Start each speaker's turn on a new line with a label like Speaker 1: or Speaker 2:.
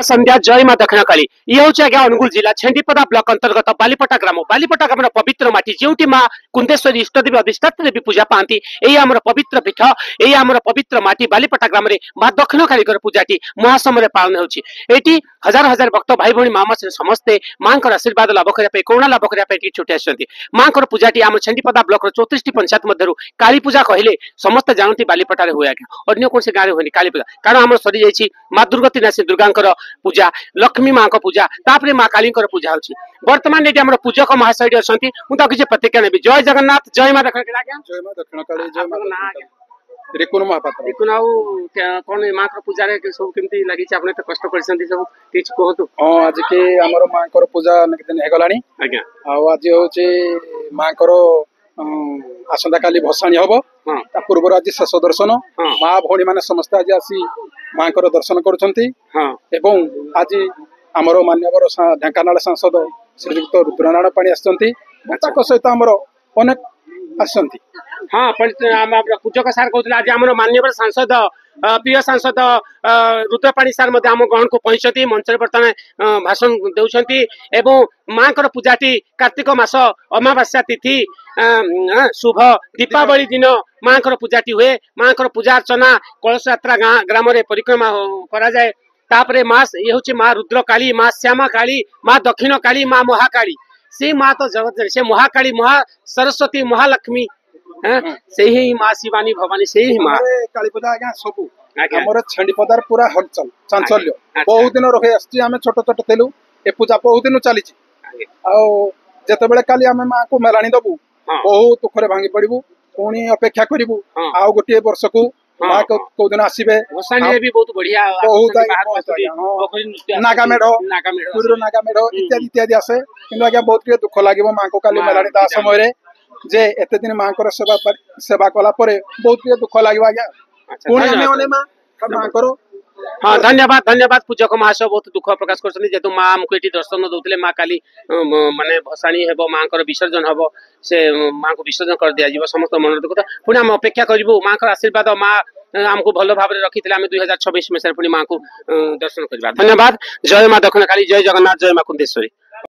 Speaker 1: संध्या जय माँ दक्षिण काली ये हूँ आज्ञा अनुगुल जिला छेंडीपदा ब्लॉक अंतर्गत बालीपटा ग्राम पवित्र माटी जो माँ कुंदेश्वरी इष्टदेवी अधिष्ठात्री देवी पूजा पाती यही आम पवित्र पीठ यही आम पवित्र माटी बालीपटा ग्राम में माँ दक्षिण काली पूजाटी महासमय पालन होती हजार हजार भक्त भाई भौणी माँ समस्ते माँ आशीर्वाद लाभ करने करुणा लाभ करने छुट्टी आसती माँ पूजाटी आम छेंडीपदा ब्लॉक 34 पंचायत मध्य काली पूजा कहले समस्त जानती बालीपटार हुए आज्ञा अन्य कौन गाँव हुए काली पूजा कारण आम सरी जाइए माँ दुर्गति नासी दुर्गा पूजा लक्ष्मी माँ को पूजा तापर माँ काली पूजा होची वर्तमान ये पूजक महाशय अच्छा मुझे किसी प्रतिक्रिया नेबी जय जगन्नाथ जय माँ दक्षिण
Speaker 2: जय माँ दक्षिण काली जय माँ रिकुन महापात्र
Speaker 1: रिकुन कौन माँ पूजा सब केमती लगी आपने तो कष्ट कर सब किछ कहतु
Speaker 2: हां आज के हमर माँ को पूजा दिन हे गलानी
Speaker 1: आज्ञा
Speaker 2: आज होचे माँ को आसंता काली भसाणी हम ता पूर्व आज शेष दर्शन माँ भौणी मैंने समस्त आज आसी माँ को दर्शन करुछंती एवं आज आमर मान्यवर ढेंकानाल सांसद श्रीयुक्त रुद्रनारायण पाणी आसछंती सहित आमर अनेक आसछंती
Speaker 1: हाँ पूजक सार कहते आज आम मान्यवर सांसद प्रिय सांसद रुद्रपाणी सार आम ग्रहण को पहुंचती मंच बर्तमान भाषण दे माँ पूजाटी कार्तिक मास अमावास्या तिथि शुभ दीपावली दिन माँ पूजाटी हुए माँ पूजा अर्चना कलश यात्रा ग्राम परिक्रमा करा जाए तापरे माँ ये हूँ माँ रुद्र काली माँ श्यामा काली माँ दक्षिण काली माँ महाकाली से माँ तो जगत से महाकाली महा सरस्वती महालक्ष्मी से ही माँ शिवानी भवानी से ही माँ
Speaker 2: काली पूजा आज्ञा सब हमर छेंडीपदार पूरा हलचल चांचल्य बहुत दिन रही आसी आम छोट छोट थिलु ए पूजा बहुत दिन चली जिते बड़े काली आम माँ को मेलाणी दबु बहुत दुखरे भांगी पड़ू पुणी अपेक्षा करू आउ गोटे वर्ष को माँ कौ दिन आसबे
Speaker 1: बहुत बढ़िया
Speaker 2: नागा मेढ़ नागा मेढ़ इत्यादि इत्यादि आसे कि आज्ञा बहुत दुख लगे माँ को काली मेलाणी दा समय जे एते दिन माँ को सेवा कला बहुत दुख लगे आज्ञा
Speaker 1: हाँ धन्यवाद धन्यवाद पूजक महाशय बहुत दुख प्रकाश कर माँ आमको ये दर्शन दौले माँ काली माने भसाणी हे माँ विसर्जन हम से माँ को विसर्जन कर दिया समस्त मन दुख पुणी आम अपेक्षा करूँ माँ आशीर्वाद माँ आमको भल भाव रखी 2026 में पुणी माँ को दर्शन करवा धन्यवाद जय माँ दक्षिण काली जय जगन्नाथ जय माँ कुंदेश्वरी।